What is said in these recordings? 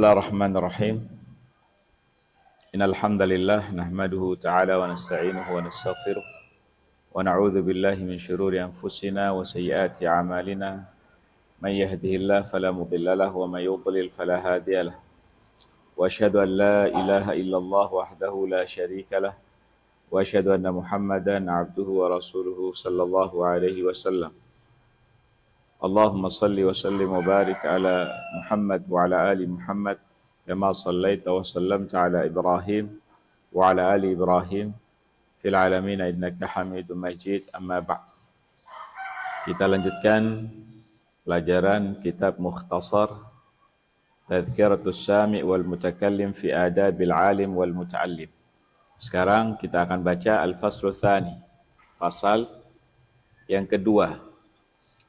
Bismillahirrahmanirrahim. Innal hamdalillah nahmaduhu ta'ala wa nasta'inuhu wa nastaghfiruh wa na'udzu billahi min shururi anfusina wa sayyiati a'malina. May yahdihillahu fala mudilla lahu wa may yudlil fala hadiya lahu. Wa asyhadu an la ilaha illallah wahdahu la syarika lah wa asyhadu anna Muhammadan 'abduhu wa rasuluhu sallallahu alaihi wasallam. Allahumma salli wa sallim wa barik ala Muhammad wa ala ali Muhammad kama sallaita wa sallamta ala Ibrahim wa ala ali Ibrahim fil alamin innaka Hamidum Majid. Amma ba'd. Kita lanjutkan pelajaran kitab Mukhtasar Tadhkiratus Sami' wal Mutakallim fi Adabil Alim wal Muta'allim. Sekarang kita akan baca Al-Faslu Tsani, fasal yang kedua,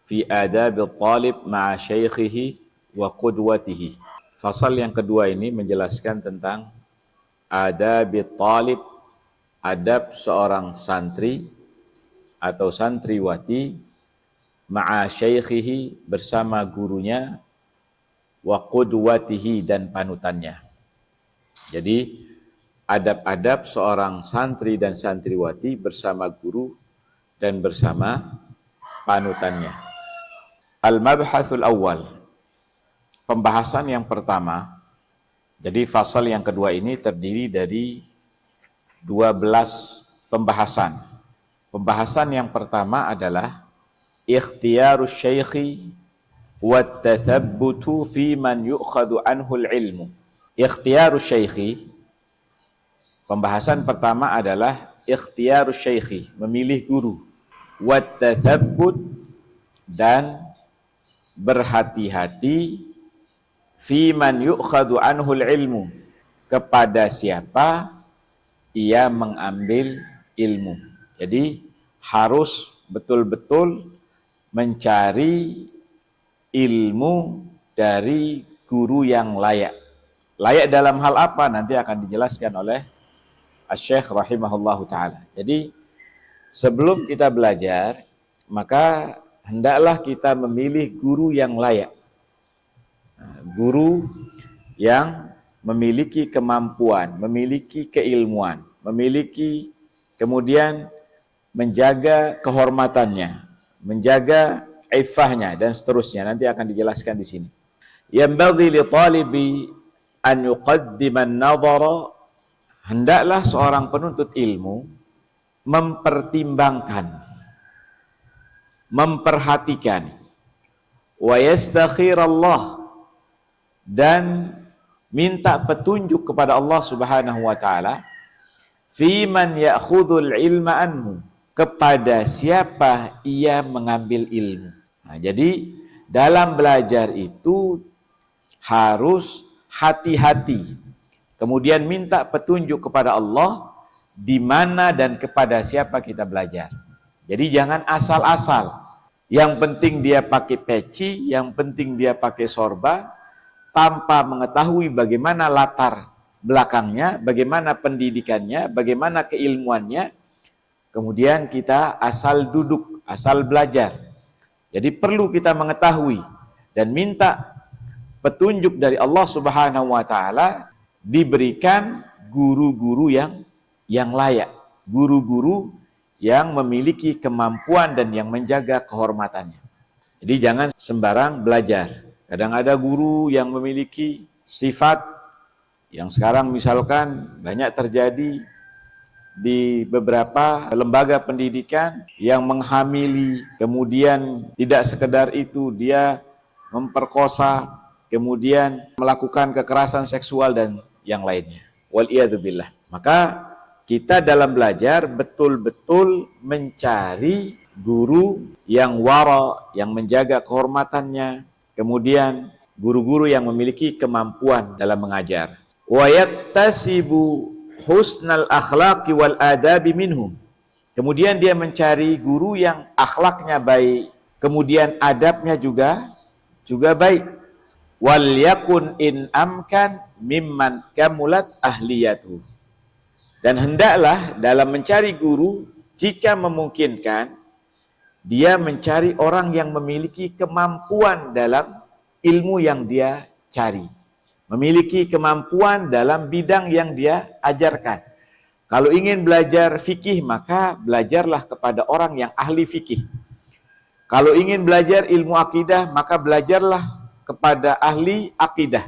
fi adabil talib ma'a syaikhihi wa qudwatihi. Fasal yang kedua ini menjelaskan tentang adabil talib, adab seorang santri atau santriwati, ma'a syaikhihi bersama gurunya, wa qudwatihi dan panutannya. Jadi adab-adab seorang santri dan santriwati bersama guru dan bersama panutannya. Al-mabhathul awal, pembahasan yang pertama. Jadi fasal yang kedua ini terdiri dari 12 pembahasan. Pembahasan yang pertama adalah ikhtiyarus syaikhi wa tathabbutu fi man yu'khadhu anhu al-ilmu. Ikhtiyarus syaikhi, pembahasan pertama adalah ikhtiyarus syaikhi, memilih guru, wa tathabbut dan berhati-hati, fi man yu'khadhu anhul ilmu, kepada siapa ia mengambil ilmu. Jadi harus betul-betul mencari ilmu dari guru yang layak. Layak dalam hal apa? Nanti akan dijelaskan oleh Asy-Syaikh rahimahullahu ta'ala. Jadi sebelum kita belajar, maka hendaklah kita memilih guru yang layak. Guru yang memiliki kemampuan, memiliki keilmuan, memiliki kemudian menjaga kehormatannya, menjaga iffahnya dan seterusnya. Nanti akan dijelaskan di sini. Yanbaghi li talibi an yuqaddima an-nadhara, hendaklah seorang penuntut ilmu mempertimbangkan, memperhatikan, wa yastakhirallah, dan minta petunjuk kepada Allah Subhanahu wa taala, fi man ya'khudhul ilma anhu, kepada siapa ia mengambil ilmu. Nah, jadi dalam belajar itu harus hati-hati. Kemudian minta petunjuk kepada Allah di mana dan kepada siapa kita belajar. Jadi jangan asal-asal. Yang penting dia pakai peci, yang penting dia pakai sorban, tanpa mengetahui bagaimana latar belakangnya, bagaimana pendidikannya, bagaimana keilmuannya. Kemudian kita asal duduk, asal belajar. Jadi perlu kita mengetahui dan minta petunjuk dari Allah Subhanahu wa taala, diberikan guru-guru yang layak, guru-guru yang memiliki kemampuan dan yang menjaga kehormatannya. Jadi jangan sembarang belajar. Kadang ada guru yang memiliki sifat yang sekarang misalkan banyak terjadi di beberapa lembaga pendidikan yang menghamili, kemudian tidak sekedar itu dia memperkosa, kemudian melakukan kekerasan seksual dan yang lainnya. Wal'iyadzubillah. Maka kita dalam belajar betul-betul mencari guru yang wara, yang menjaga kehormatannya, kemudian guru-guru yang memiliki kemampuan dalam mengajar. Wa yaktasibu husnal akhlaqi wal adabi minhum. Kemudian dia mencari guru yang akhlaknya baik, kemudian adabnya juga baik. Wal yakun in amkan mimman kamulat ahliyatuh. Dan hendaklah dalam mencari guru, jika memungkinkan, dia mencari orang yang memiliki kemampuan dalam ilmu yang dia cari. memiliki kemampuan dalam bidang yang dia ajarkan. Kalau ingin belajar fikih, maka belajarlah kepada orang yang ahli fikih. Kalau ingin belajar ilmu akidah, maka belajarlah kepada ahli akidah.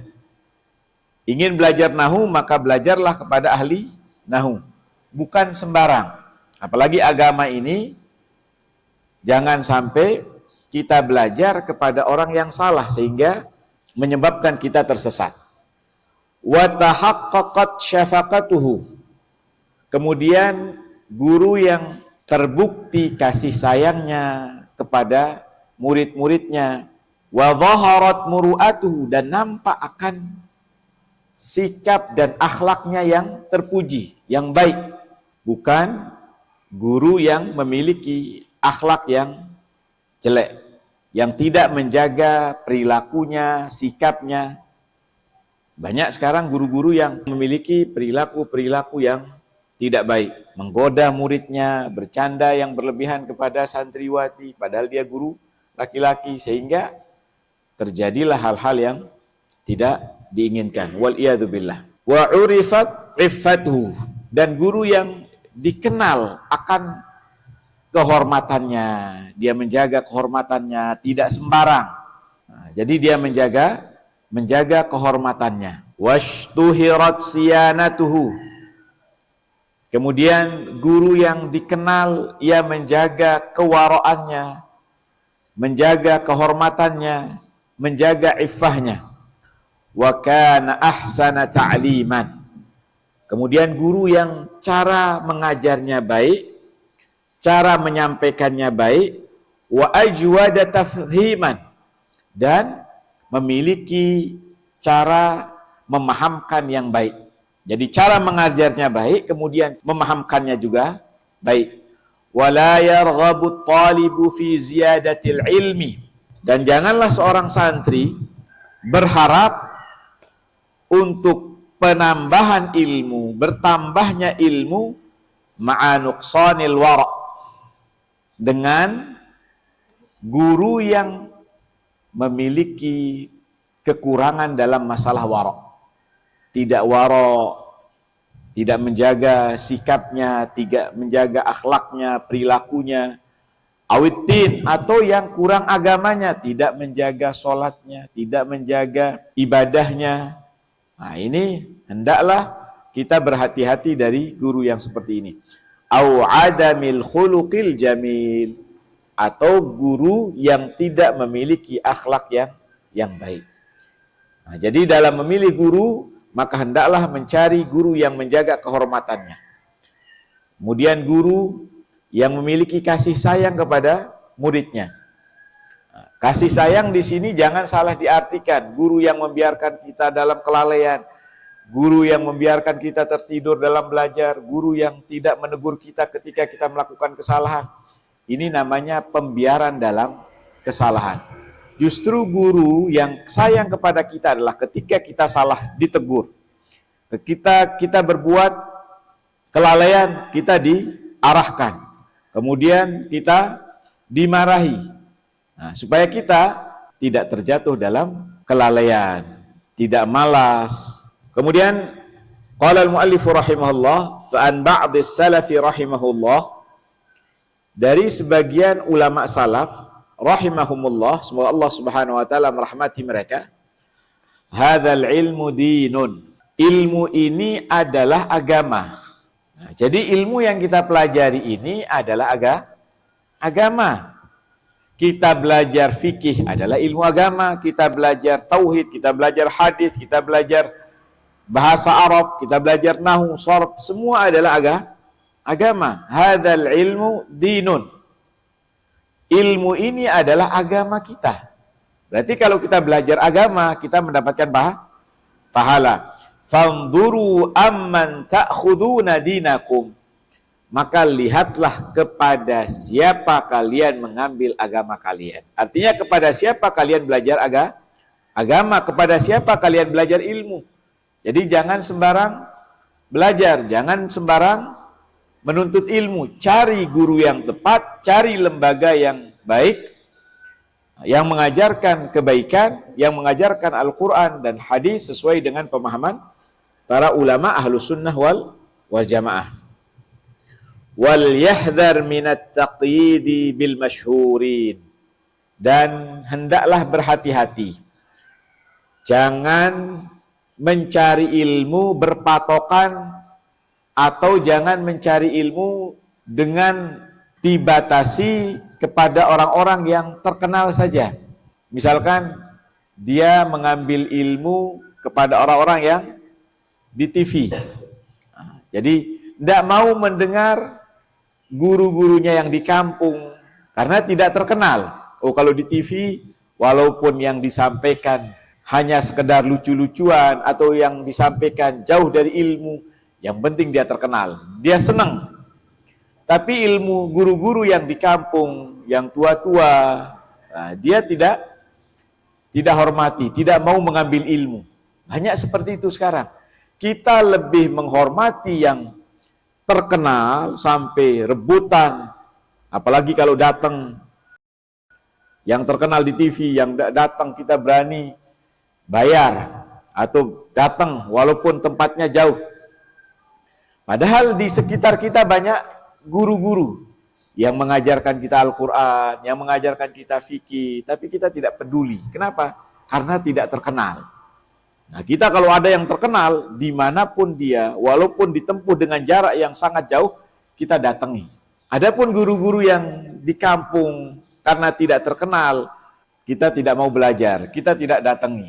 Ingin belajar nahu, maka belajarlah kepada ahli nahu. Bukan sembarang. Apalagi agama ini, jangan sampai kita belajar kepada orang yang salah, sehingga menyebabkan kita tersesat. Wa tahaqqaqat syafaqatuhu. Kemudian guru yang terbukti kasih sayangnya kepada murid-muridnya, wa dhaharat muru'atuhu, dan nampak akan sikap dan akhlaknya yang terpuji, yang baik. Bukan guru yang memiliki akhlak yang jelek, yang tidak menjaga perilakunya, sikapnya. Banyak sekarang guru-guru yang memiliki perilaku-perilaku yang tidak baik, menggoda muridnya, bercanda yang berlebihan kepada santriwati, padahal dia guru laki-laki, sehingga terjadilah hal-hal yang tidak diinginkan. Wal iyadu billah. Wa urifat iffatuhu, dan guru yang dikenal akan kehormatannya, dia menjaga kehormatannya, tidak sembarang. Nah, jadi dia menjaga kehormatannya. Washtuhirat siyanatuhu. Kemudian guru yang dikenal, ia menjaga kewaraannya, menjaga kehormatannya, menjaga iffahnya. Wa kana ahsana ta'liman. Kemudian guru yang cara mengajarnya baik, cara menyampaikannya baik, wa ajwada tafhiman, dan memiliki cara memahamkan yang baik. Jadi cara mengajarnya baik, kemudian memahamkannya juga baik. Wala yarghabu talibu fi ziyadatil ilmi, dan janganlah seorang santri berharap untuk penambahan ilmu, bertambahnya ilmu, ma'a nuqsanil wara', dengan guru yang memiliki kekurangan dalam masalah wara'. Tidak wara', tidak menjaga sikapnya, tidak menjaga akhlaknya, perilakunya, awiddin, atau yang kurang agamanya, tidak menjaga sholatnya, tidak menjaga ibadahnya. Nah, ini hendaklah kita berhati-hati dari guru yang seperti ini. Au adamil khuluqil jamil, atau guru yang tidak memiliki akhlak yang baik. Nah, jadi dalam memilih guru, maka hendaklah mencari guru yang menjaga kehormatannya. Kemudian guru yang memiliki kasih sayang kepada muridnya. Kasih sayang di sini jangan salah diartikan guru yang membiarkan kita dalam kelalaian, guru yang membiarkan kita tertidur dalam belajar, guru yang tidak menegur kita ketika kita melakukan kesalahan. Ini namanya pembiaran dalam kesalahan. Justru guru yang sayang kepada kita adalah ketika kita salah ditegur. Ketika kita berbuat kelalaian, kita diarahkan. Kemudian kita dimarahi. Nah, supaya kita tidak terjatuh dalam kelalaian, tidak malas. Kemudian qala al-muallif rahimahullah fa an ba'd as-salafi rahimahullah, dari sebagian ulama salaf rahimahumullah, semoga Allah Subhanahu wa taala merahmati mereka, hadzal ilmu dinun, ilmu ini adalah agama. Nah, jadi ilmu yang kita pelajari ini adalah agama. Kita belajar fikih adalah ilmu agama, kita belajar tauhid, kita belajar hadis, kita belajar bahasa Arab, kita belajar nahwu, sharf, semua adalah agama. Hadzal ilmu dinun. Ilmu ini adalah agama kita. Berarti kalau kita belajar agama, kita mendapatkan pahala. Fanzuru amman ta'khuduna dinakum. Maka lihatlah kepada siapa kalian mengambil agama kalian. Artinya kepada siapa kalian belajar agama, kepada siapa kalian belajar ilmu. Jadi jangan sembarang belajar, jangan sembarang menuntut ilmu. Cari guru yang tepat, cari lembaga yang baik. yang mengajarkan kebaikan, yang mengajarkan Al-Quran dan hadis sesuai dengan pemahaman para ulama Ahlus Sunnah wal Jamaah. Wal yahdhar minat taqyidi bil masyhurin, dan hendaklah berhati-hati, jangan mencari ilmu berpatokan atau jangan mencari ilmu dengan dibatasi kepada orang-orang yang terkenal saja. Misalkan dia mengambil ilmu kepada orang-orang yang di TV. Jadi tidak mau mendengar guru-gurunya yang di kampung karena tidak terkenal. Oh, kalau di TV walaupun yang disampaikan hanya sekedar lucu-lucuan atau yang disampaikan jauh dari ilmu, yang penting dia terkenal, dia senang. Tapi ilmu guru-guru yang di kampung, yang tua-tua, nah, dia tidak hormati, tidak mau mengambil ilmu. Banyak seperti itu sekarang. Kita lebih menghormati yang terkenal sampai rebutan, apalagi kalau datang yang terkenal di TV, yang datang kita berani bayar atau datang walaupun tempatnya jauh. Padahal di sekitar kita banyak guru-guru yang mengajarkan kita Al-Quran, yang mengajarkan kita fikih, tapi kita tidak peduli. Kenapa? Karena tidak terkenal. Nah, kita kalau ada yang terkenal, dimanapun dia, walaupun ditempuh dengan jarak yang sangat jauh, kita datangi. Adapun guru-guru yang di kampung, karena tidak terkenal, kita tidak mau belajar, kita tidak datangi.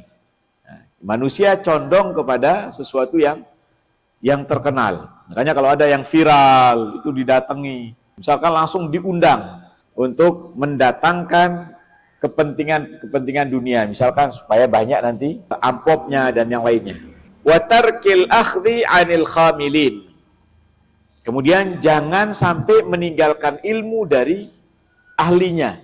Nah, manusia condong kepada sesuatu yang terkenal. Makanya kalau ada yang viral, itu didatangi. Misalkan langsung diundang untuk mendatangkan kepentingan dunia. Misalkan supaya banyak nanti amplopnya dan yang lainnya. Wa tarkil akhdhi 'anil khamilin. Kemudian jangan sampai meninggalkan ilmu dari ahlinya.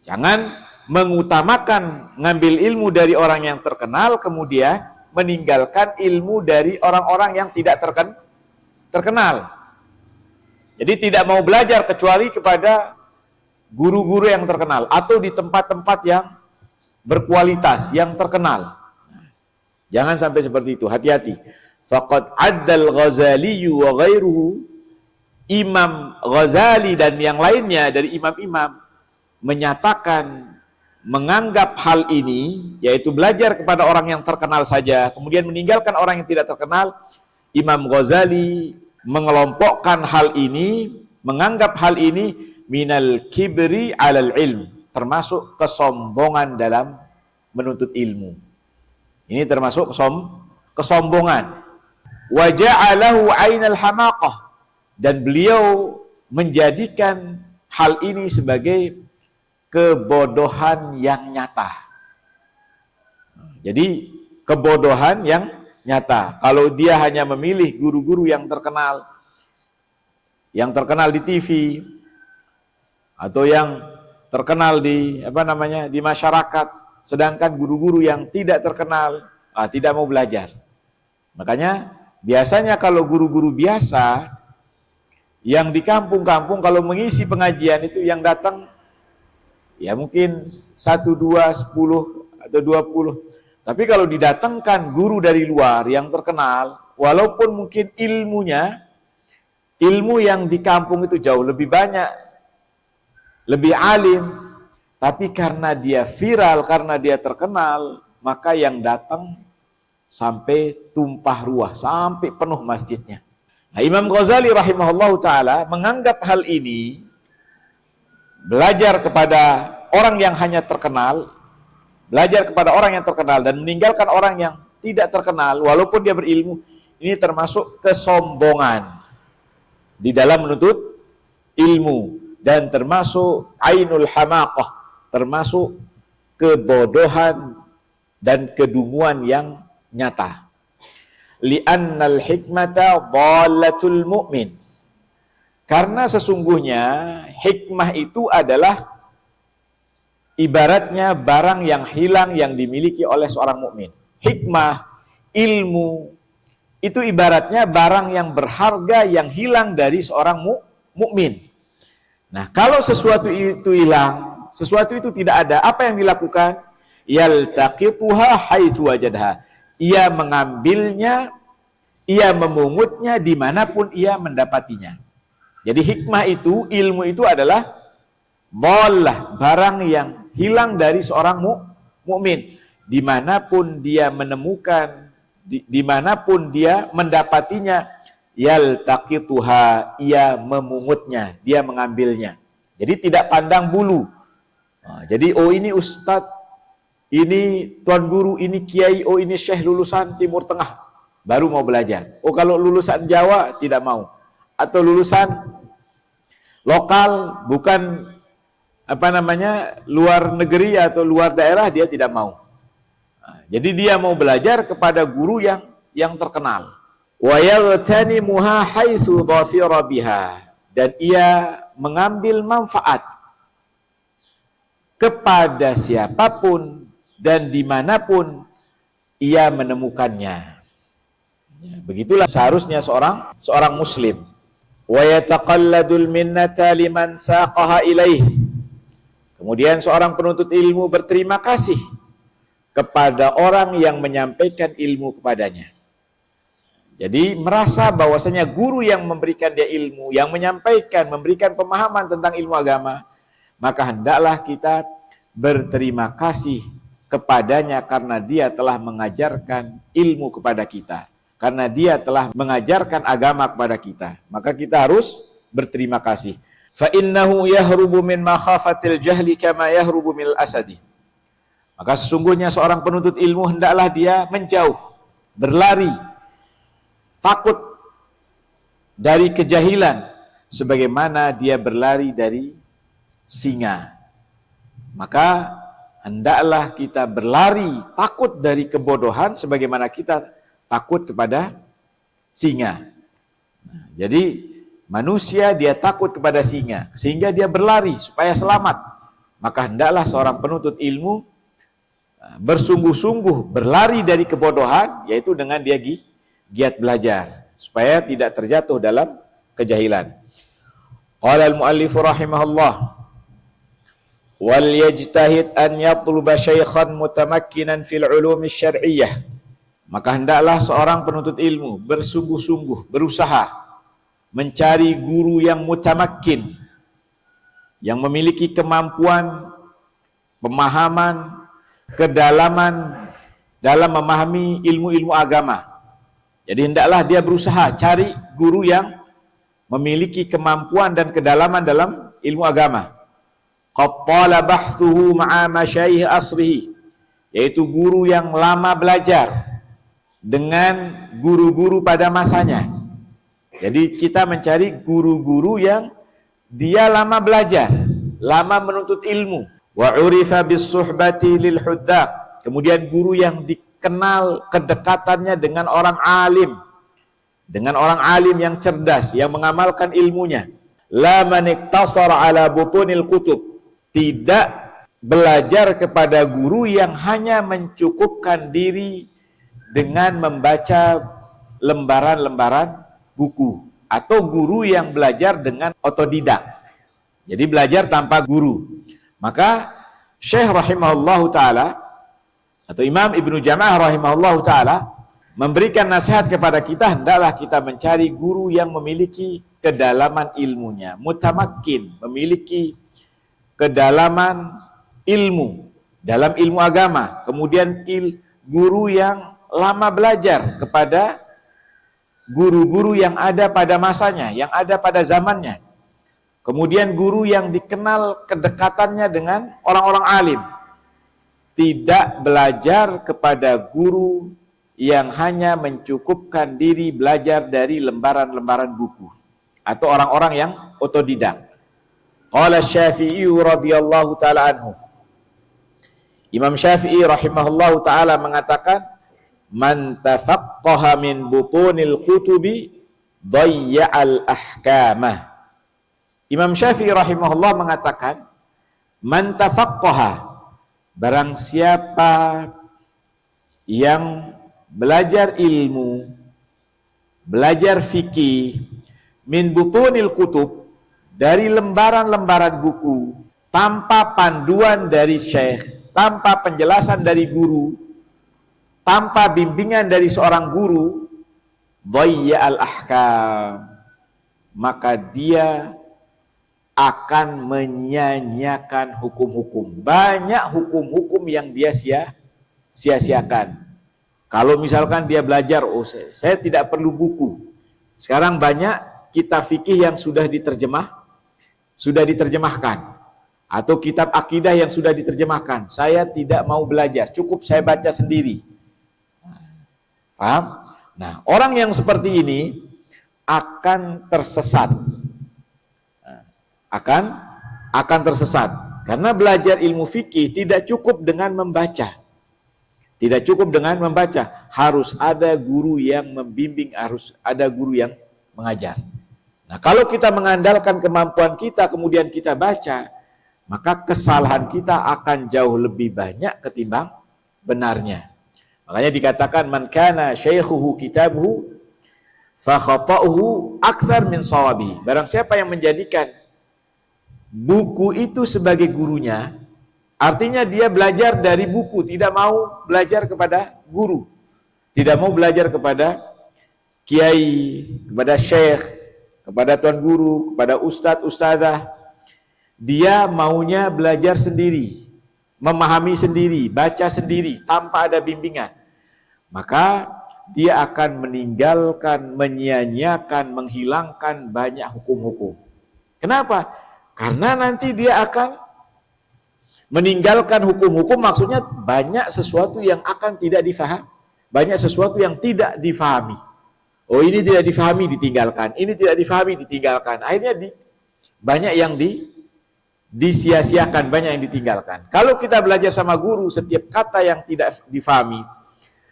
Jangan mengutamakan ngambil ilmu dari orang yang terkenal, kemudian meninggalkan ilmu dari orang-orang yang tidak terkenal. Jadi tidak mau belajar kecuali kepada guru-guru yang terkenal atau di tempat-tempat yang berkualitas, yang terkenal. Jangan sampai seperti itu, hati-hati. Faqad addal Ghazali wa ghairuhu, Imam Ghazali dan yang lainnya dari imam-imam menyatakan, menganggap hal ini, yaitu belajar kepada orang yang terkenal saja, kemudian meninggalkan orang yang tidak terkenal. Imam Ghazali mengelompokkan hal ini, menganggap hal ini minal kibri alal ilm, termasuk kesombongan dalam menuntut ilmu. Ini termasuk kesombongan. Wa ja'alahu ainal hamaqah, dan beliau menjadikan hal ini sebagai kebodohan yang nyata. Jadi kebodohan yang nyata. Kalau dia hanya memilih guru-guru yang terkenal di TV atau yang terkenal di di masyarakat, sedangkan guru-guru yang tidak terkenal tidak mau belajar. Makanya biasanya kalau guru-guru biasa yang di kampung-kampung kalau mengisi pengajian itu yang datang ya mungkin 1, 2, 10 atau 20. Tapi kalau didatangkan guru dari luar yang terkenal, walaupun mungkin ilmu yang di kampung itu jauh lebih banyak, lebih alim, tapi karena dia viral, karena dia terkenal, maka yang datang sampai tumpah ruah, sampai penuh masjidnya. Nah, Imam Ghazali rahimahullahu ta'ala menganggap hal ini, belajar kepada orang yang hanya terkenal, belajar kepada orang yang terkenal dan meninggalkan orang yang tidak terkenal walaupun dia berilmu, ini termasuk kesombongan di dalam menuntut ilmu dan termasuk ainul hamaqah, termasuk kebodohan dan kedunguan yang nyata. Li'annal hikmata dhalatul mu'min, karena sesungguhnya hikmah itu adalah ibaratnya barang yang hilang yang dimiliki oleh seorang mukmin. Hikmah, ilmu, itu ibaratnya barang yang berharga yang hilang dari seorang mukmin. Nah, kalau sesuatu itu hilang, sesuatu itu tidak ada, apa yang dilakukan? Yaltaqituha haitsu wajadha. Ia mengambilnya, ia memungutnya dimanapun ia mendapatinya. Jadi hikmah itu, ilmu itu adalah dhalah, barang yang hilang dari seorang mukmin. Dimanapun dia menemukan, dimanapun dia mendapatinya, yaltaqituha, ia memungutnya, dia mengambilnya. Jadi tidak pandang bulu. Jadi oh ini ustadz, ini tuan guru, ini kiai, oh ini syekh lulusan Timur Tengah, baru mau belajar. Oh kalau lulusan Jawa tidak mau, atau lulusan lokal bukan luar negeri atau luar daerah, dia tidak mau. Jadi dia mau belajar kepada guru yang terkenal. Wa yaghtanimuha haitsu dhafira biha, dan ia mengambil manfaat kepada siapapun dan dimanapun ia menemukannya. Begitulah seharusnya seorang muslim. Wa yataqalladul minnata liman saqaha ilaih. Kemudian seorang penuntut ilmu berterima kasih kepada orang yang menyampaikan ilmu kepadanya. Jadi merasa bahwasanya guru yang memberikan dia ilmu, yang menyampaikan, memberikan pemahaman tentang ilmu agama, maka hendaklah kita berterima kasih kepadanya karena dia telah mengajarkan ilmu kepada kita, karena dia telah mengajarkan agama kepada kita. Maka kita harus berterima kasih. Fa innahu yahrubu min makhafatil jahli kama yahrubu minal asadi. Maka sesungguhnya seorang penuntut ilmu hendaklah dia menjauh, berlari, takut dari kejahilan sebagaimana dia berlari dari singa. Maka hendaklah kita berlari takut dari kebodohan sebagaimana kita takut kepada singa. Jadi manusia dia takut kepada singa sehingga dia berlari supaya selamat. Maka hendaklah seorang penuntut ilmu bersungguh-sungguh berlari dari kebodohan, yaitu dengan dia giat belajar supaya tidak terjatuh dalam kejahilan. Qala al-muallif rahimahullah, wal yajtahid an yatluba syaikhan mutamakkinan fil ulum syar'iyyah. Maka hendaklah seorang penuntut ilmu bersungguh-sungguh berusaha mencari guru yang mutamakkin, yang memiliki kemampuan, pemahaman, kedalaman dalam memahami ilmu-ilmu agama. Jadi hendaklah dia berusaha cari guru yang memiliki kemampuan dan kedalaman dalam ilmu agama. Qattala bahthuhu ma'a masyayikh asrihi, yaitu guru yang lama belajar dengan guru-guru pada masanya. Jadi kita mencari guru-guru yang dia lama belajar, lama menuntut ilmu. Wa urifa bis suhbati lil huddaq, kemudian guru yang dikenal kedekatannya dengan orang alim, dengan orang alim yang cerdas, yang mengamalkan ilmunya. La man iktasara ala butunil kutub, tidak belajar kepada guru yang hanya mencukupkan diri dengan membaca lembaran-lembaran buku, atau guru yang belajar dengan otodidak, jadi belajar tanpa guru. Maka Syekh rahimahullahu ta'ala atau Imam Ibnu Jama'ah rahimahullahu ta'ala memberikan nasihat kepada kita, hendaklah kita mencari guru yang memiliki kedalaman ilmunya, mutamakkin, memiliki kedalaman ilmu dalam ilmu agama. Kemudian guru yang lama belajar kepada guru-guru yang ada pada masanya, yang ada pada zamannya. Kemudian guru yang dikenal kedekatannya dengan orang-orang alim. Tidak belajar kepada guru yang hanya mencukupkan diri belajar dari lembaran-lembaran buku, atau orang-orang yang otodidak. Qala Syafi'i radhiyallahu ta'ala anhu, Imam Syafi'i rahimahullahu ta'ala mengatakan, man tafaqqaha min butunil kutubi dayya'al ahkamah. Imam Syafi'i rahimahullah mengatakan, man tafaqqaha, barang siapa yang belajar ilmu, belajar fikih, min butunil kutub, dari lembaran-lembaran buku, tanpa panduan dari syekh, tanpa penjelasan dari guru, tanpa bimbingan dari seorang guru, dhayya al-ahkam, maka dia akan menyia-nyiakan hukum-hukum. Banyak hukum-hukum yang dia sia-siakan. Kalau misalkan dia belajar, oh saya tidak perlu buku. Sekarang banyak kitab fikih yang sudah diterjemahkan. Atau kitab akidah yang sudah diterjemahkan. Saya tidak mau belajar, cukup saya baca sendiri. Paham? Nah, orang yang seperti ini akan tersesat. Akan tersesat. Karena belajar ilmu fikih tidak cukup dengan membaca. Tidak cukup dengan membaca, harus ada guru yang membimbing, harus ada guru yang mengajar. Nah, kalau kita mengandalkan kemampuan kita kemudian kita baca, maka kesalahan kita akan jauh lebih banyak ketimbang benarnya. Makanya dikatakan man kana syaikhuhu kitabuhu fa khata'uhu akthar min shawabi. Barang siapa yang menjadikan buku itu sebagai gurunya, artinya dia belajar dari buku, tidak mau belajar kepada guru, tidak mau belajar kepada kiai, kepada syekh, kepada tuan guru, kepada ustadz, ustadzah. Dia maunya belajar sendiri, memahami sendiri, baca sendiri, tanpa ada bimbingan. Maka dia akan meninggalkan, menyia-nyiakan, menghilangkan banyak hukum-hukum. Kenapa? Karena nanti dia akan meninggalkan hukum-hukum, maksudnya banyak sesuatu yang akan tidak difahami, banyak sesuatu yang tidak difahami. Oh, ini tidak difahami, ditinggalkan. Ini tidak difahami, ditinggalkan. Akhirnya banyak yang disia-siakan, banyak yang ditinggalkan. Kalau kita belajar sama guru, setiap kata yang tidak difahami,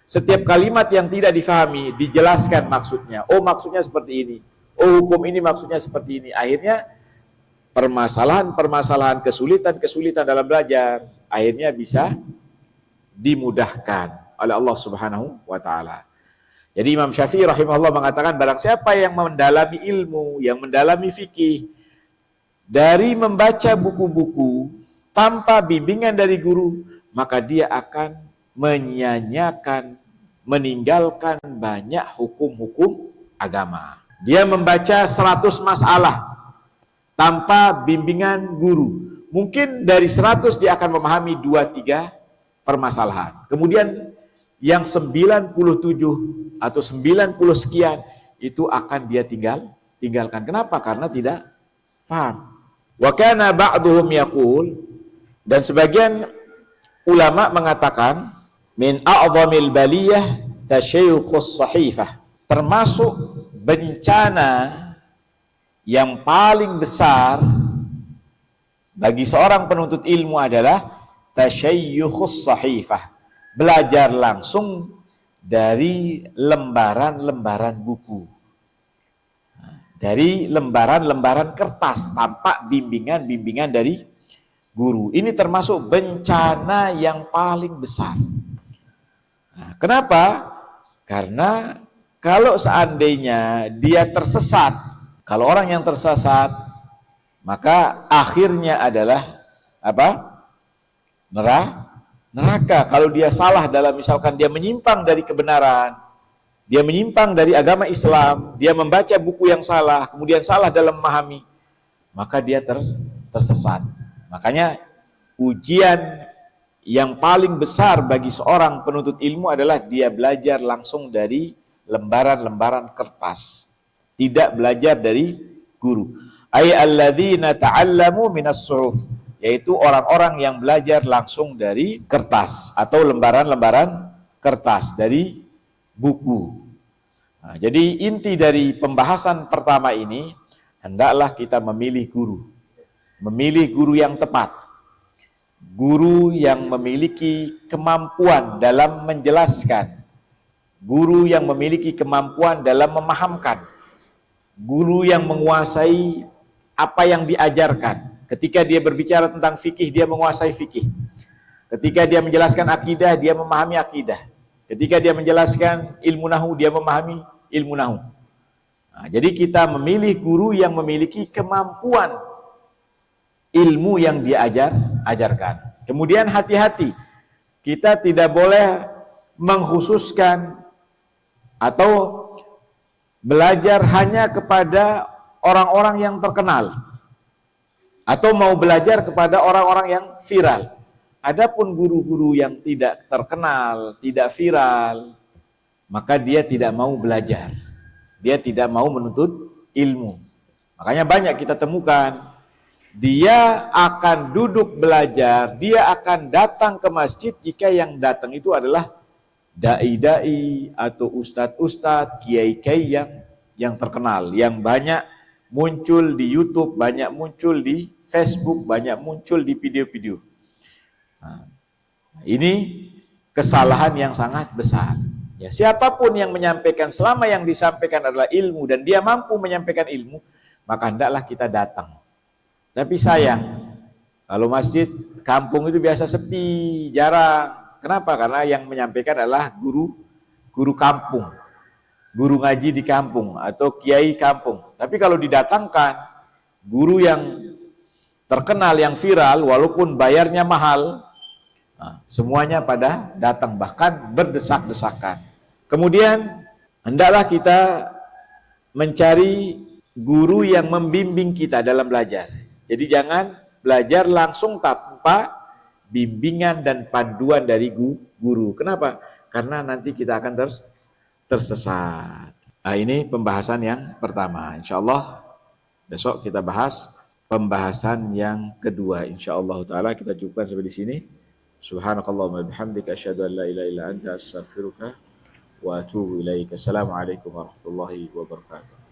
setiap kalimat yang tidak difahami, dijelaskan maksudnya. Oh, maksudnya seperti ini. Oh, hukum ini maksudnya seperti ini. Akhirnya permasalahan-permasalahan, kesulitan-kesulitan dalam belajar akhirnya bisa dimudahkan oleh Allah Subhanahu wa taala. Jadi Imam Syafi'i rahimahullah mengatakan barang siapa yang mendalami ilmu, yang mendalami fikih dari membaca buku-buku tanpa bimbingan dari guru, maka dia akan menyia-nyiakan, meninggalkan banyak hukum-hukum agama. Dia membaca 100 masalah tanpa bimbingan guru. Mungkin dari 100 dia akan memahami 2-3 permasalahan. Kemudian yang 97 atau 90 sekian itu akan dia tinggalkan. Kenapa? Karena tidak paham. Wa kana ba'duhum yaqul, dan sebagian ulama mengatakan min a'dhamil baliyah tashayyukhus sahifah. Termasuk bencana yang paling besar bagi seorang penuntut ilmu adalah tashayyukhus sahifah, belajar langsung dari lembaran-lembaran buku, dari lembaran-lembaran kertas tanpa bimbingan-bimbingan dari guru. Ini termasuk bencana yang paling besar. Nah, kenapa? Karena kalau seandainya dia tersesat, kalau orang yang tersesat, maka akhirnya adalah apa? Neraka. Kalau dia salah dalam misalkan dia menyimpang dari kebenaran, dia menyimpang dari agama Islam, dia membaca buku yang salah, kemudian salah dalam memahami, maka dia tersesat. Makanya ujian yang paling besar bagi seorang penuntut ilmu adalah dia belajar langsung dari lembaran-lembaran kertas, tidak belajar dari guru. Ay alladzina ta'allamu minas suhuf, yaitu orang-orang yang belajar langsung dari kertas atau lembaran-lembaran kertas, dari buku. Nah, jadi inti dari pembahasan pertama ini, hendaklah kita memilih guru yang tepat, guru yang memiliki kemampuan dalam menjelaskan, guru yang memiliki kemampuan dalam memahamkan, guru yang menguasai apa yang diajarkan. Ketika dia berbicara tentang fikih, dia menguasai fikih. Ketika dia menjelaskan akidah, dia memahami akidah. Ketika dia menjelaskan ilmu nahu, dia memahami ilmu nahu. Nah, jadi kita memilih guru yang memiliki kemampuan ilmu yang dia ajarkan. Kemudian hati-hati, kita tidak boleh mengkhususkan atau belajar hanya kepada orang-orang yang terkenal atau mau belajar kepada orang-orang yang viral. Adapun guru-guru yang tidak terkenal, tidak viral, maka dia tidak mau belajar. Dia tidak mau menuntut ilmu. Makanya banyak kita temukan, dia akan duduk belajar, dia akan datang ke masjid jika yang datang itu adalah dai-dai atau ustadz-ustadz, kiai-kiai yang terkenal, yang banyak muncul di YouTube, banyak muncul di Facebook, banyak muncul di video-video. Nah, ini kesalahan yang sangat besar. Ya, siapapun yang menyampaikan, selama yang disampaikan adalah ilmu dan dia mampu menyampaikan ilmu, maka hendaklah kita datang. Tapi sayang, kalau masjid kampung itu biasa sepi, jarang. Kenapa? Karena yang menyampaikan adalah guru kampung, guru ngaji di kampung atau kiai kampung. Tapi kalau didatangkan guru yang terkenal, yang viral, walaupun bayarnya mahal, nah, semuanya pada datang, bahkan berdesak-desakan. Kemudian hendaklah kita mencari guru yang membimbing kita dalam belajar. Jadi jangan belajar langsung tanpa bimbingan dan panduan dari guru. Kenapa? Karena nanti kita akan tersesat. Nah, ini pembahasan yang pertama. InsyaAllah besok kita bahas pembahasan yang kedua. InsyaAllah ta'ala kita cukupkan sampai di sini. Subhanakallahumma bihamdika asyhadu an la ilaha illa anta astaghfiruka wa atubu ilaik. Assalamualaikum warahmatullahi wabarakatuh.